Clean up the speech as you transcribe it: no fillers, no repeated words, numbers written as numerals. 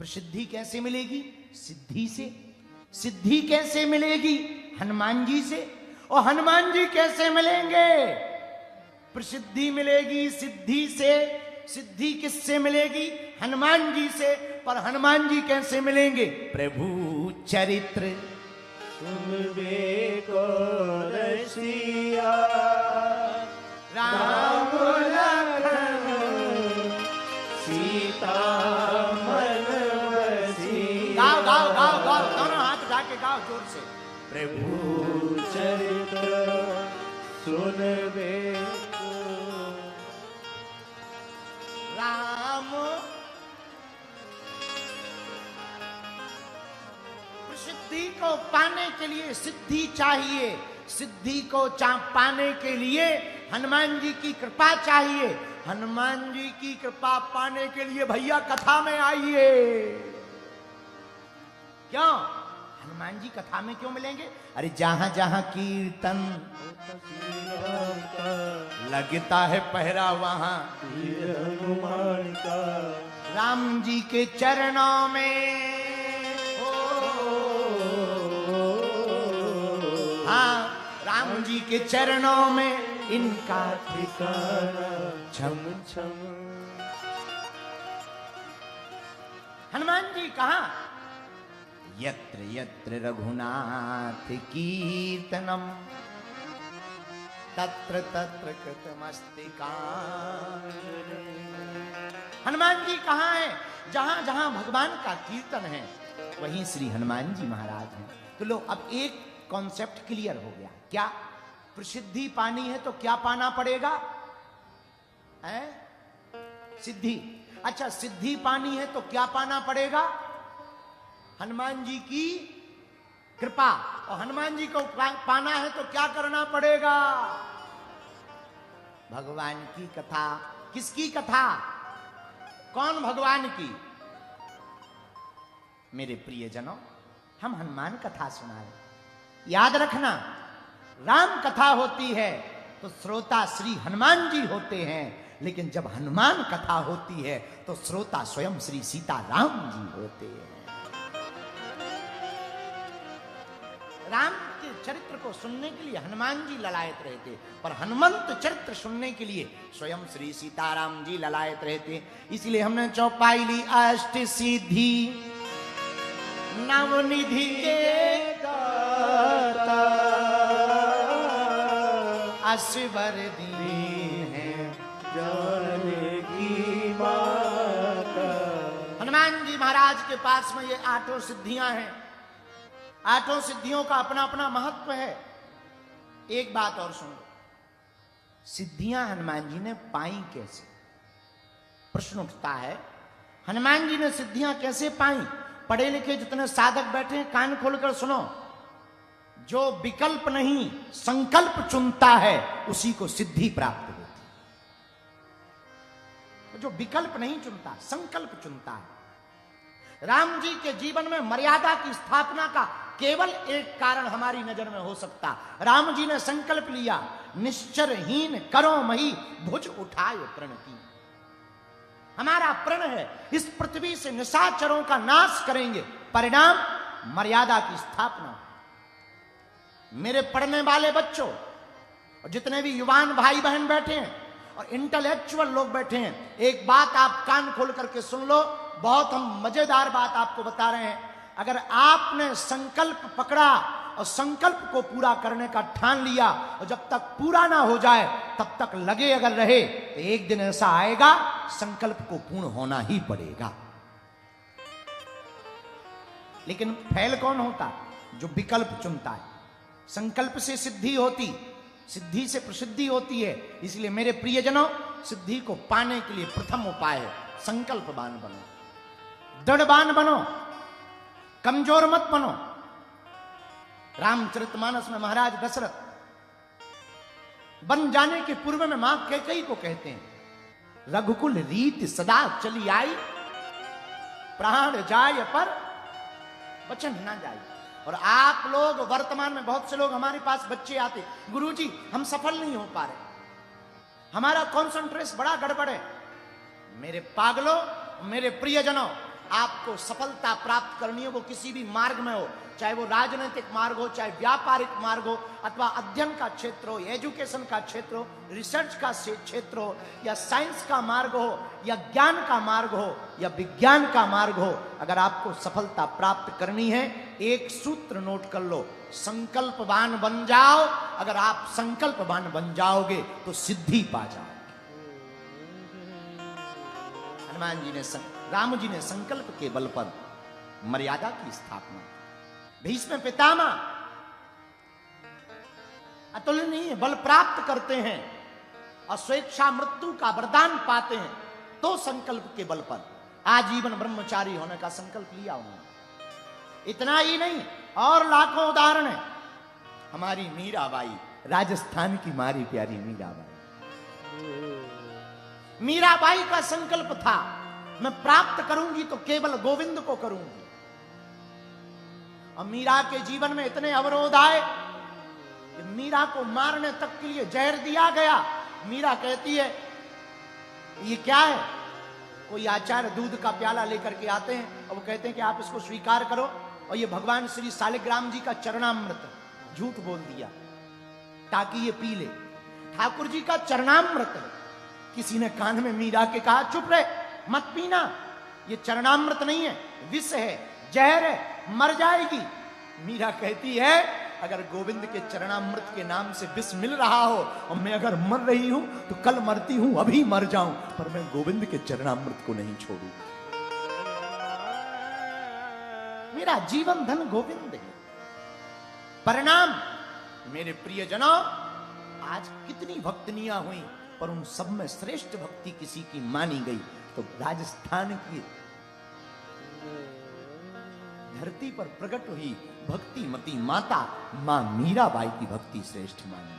प्रसिद्धि कैसे मिलेगी? सिद्धि से। सिद्धि कैसे मिलेगी? हनुमान जी से। और हनुमान जी कैसे मिलेंगे? प्रसिद्धि मिलेगी सिद्धि से। सिद्धि किससे मिलेगी? हनुमान जी से। पर हनुमान जी कैसे मिलेंगे? प्रभु चरित्र सुनबे को रसिया राम लखन सीता मन बसी। गाओ गाओ गाओ गाओ, दोनों हाथ उठा के गाओ जोर से। प्रभु चरित्र सुनबे राम। सिद्धि को पाने के लिए सिद्धि चाहिए। सिद्धि को पाने के लिए हनुमान जी की कृपा चाहिए। हनुमान जी की कृपा पाने के लिए भैया कथा में आइए। क्यों? हनुमान जी कथा में क्यों मिलेंगे? अरे जहां जहां कीर्तन लगता है पहरा वहां हनुमान का राम जी के चरणों में। हाँ, राम जी के चरणों में इनका ठिकाना छम छम। हनुमान जी कहाँ? यत्र यत्र रघुनाथ कीर्तनम तत्र तत्र कृतमस्ति कांजलि। हनुमान जी कहाँ है? जहां जहां भगवान का कीर्तन है वहीं श्री हनुमान जी महाराज हैं। तो लो, अब एक कॉन्सेप्ट क्लियर हो गया। क्या? प्रसिद्धि पानी है तो क्या पाना पड़ेगा? है? सिद्धि। अच्छा, सिद्धि पानी है तो क्या पाना पड़ेगा? हनुमान जी की कृपा। और हनुमान जी को पाना है तो क्या करना पड़ेगा? भगवान की कथा। किसकी कथा? कौन भगवान की? मेरे प्रियजनों, हम हनुमान कथा सुना रहे। याद रखना, राम कथा होती है तो श्रोता श्री हनुमान जी होते हैं, लेकिन जब हनुमान कथा होती है तो श्रोता स्वयं श्री सीता राम जी होते हैं। राम के चरित्र को सुनने के लिए हनुमान जी ललायत रहते, पर हनुमंत चरित्र सुनने के लिए स्वयं श्री सीताराम जी ललायत रहते। इसलिए हमने चौपाई ली, अष्ट सिद्धि नवनिधि के दाता असवर दीन है जानकी माता। हनुमान जी महाराज के पास में ये आठों सिद्धियां हैं। आठों सिद्धियों का अपना अपना महत्व है। एक बात और सुनो, सिद्धियां हनुमान जी ने पाई कैसे? प्रश्न उठता है, हनुमान जी ने सिद्धियां कैसे पाई? पढ़े लिखे जितने साधक बैठे हैं, कान खोलकर सुनो। जो विकल्प नहीं संकल्प चुनता है उसी को सिद्धि प्राप्त होती है। जो विकल्प नहीं चुनता, संकल्प चुनता है। राम जी के जीवन में मर्यादा की स्थापना का केवल एक कारण हमारी नजर में हो सकता। राम जी ने संकल्प लिया, निश्चरहीन करो मही भुज उठाए प्रण की। हमारा प्रण है इस पृथ्वी से निशाचरों का नाश करेंगे, परिणाम मर्यादा की स्थापना। मेरे पढ़ने वाले बच्चों और जितने भी युवान भाई बहन बैठे हैं और इंटेलेक्चुअल लोग बैठे हैं, एक बात आप कान खोल करके सुन लो। बहुत हम मजेदार बात आपको बता रहे हैं। अगर आपने संकल्प पकड़ा और संकल्प को पूरा करने का ठान लिया और जब तक पूरा ना हो जाए तब तक लगे अगर रहे तो एक दिन ऐसा आएगा संकल्प को पूर्ण होना ही पड़ेगा। लेकिन फैल कौन होता? जो विकल्प चुनता है। संकल्प से सिद्धि होती, सिद्धि से प्रसिद्धि होती है। इसलिए मेरे प्रियजनों, सिद्धि को पाने के लिए प्रथम उपाय है संकल्पवान बनो, दृढ़वान बनो, कमजोर मत बनो। रामचरितमानस में महाराज दशरथ बन जाने के पूर्व में मां कैकेयी को कहते हैं, रघुकुल रीत सदा चली आई, प्राण जाय पर वचन ना जाए। और आप लोग वर्तमान में बहुत से लोग हमारे पास बच्चे आते, गुरुजी हम सफल नहीं हो पा रहे, हमारा कॉन्सेंट्रेशन बड़ा गड़बड़ है। मेरे पागलों, मेरे प्रियजनों, आपको सफलता प्राप्त करनी है, वो किसी भी मार्ग में हो, चाहे वो राजनीतिक मार्ग हो, चाहे व्यापारिक मार्ग हो, अथवा अध्ययन का क्षेत्र हो, एजुकेशन का क्षेत्र हो, रिसर्च का क्षेत्र हो, या साइंस का मार्ग हो, या ज्ञान का मार्ग हो, या विज्ञान का मार्ग हो, अगर आपको सफलता प्राप्त करनी है, एक सूत्र नोट कर लो, संकल्पवान बन जाओ। अगर आप संकल्पवान बन जाओगे तो सिद्धि पा जाओ। हनुमान जी ने राम जी ने संकल्प के बल पर मर्यादा की स्थापना। भीष्म पितामह अतुलनीय बल प्राप्त करते हैं और स्वेच्छा मृत्यु का वरदान पाते हैं, तो संकल्प के बल पर आजीवन ब्रह्मचारी होने का संकल्प लिया उन्होंने। इतना ही नहीं, और लाखों उदाहरण है। हमारी मीराबाई, राजस्थान की मारी प्यारी मीराबाई, मीराबाई का संकल्प था, मैं प्राप्त करूंगी तो केवल गोविंद को करूंगी। और मीरा के जीवन में इतने अवरोध आए कि मीरा को मारने तक के लिए जहर दिया गया। मीरा कहती है, ये क्या है? कोई आचार्य दूध का प्याला लेकर के आते हैं और वो कहते हैं कि आप इसको स्वीकार करो, और ये भगवान श्री शालिग्राम जी का चरणामृत, झूठ बोल दिया ताकि ये पी ले। ठाकुर जी का चरणामृत है। किसी ने कान में मीरा के कहा, चुप रहे, मत पीना, ये चरणामृत नहीं है, विष है, जहर है, मर जाएगी। मीरा कहती है, अगर गोविंद के चरणामृत के नाम से विष मिल रहा हो और मैं अगर मर रही हूं तो कल मरती हूं, अभी मर जाऊं, पर मैं गोविंद के चरणामृत को नहीं छोड़ू। मेरा जीवन धन गोविंद है। परिणाम, मेरे प्रियजनों, आज कितनी भक्तनियां हुई, पर उन सब में श्रेष्ठ भक्ति किसी की मानी गई तो राजस्थान की धरती पर प्रकट हुई भक्तिमती माता मां मीराबाई की भक्ति श्रेष्ठ मानी।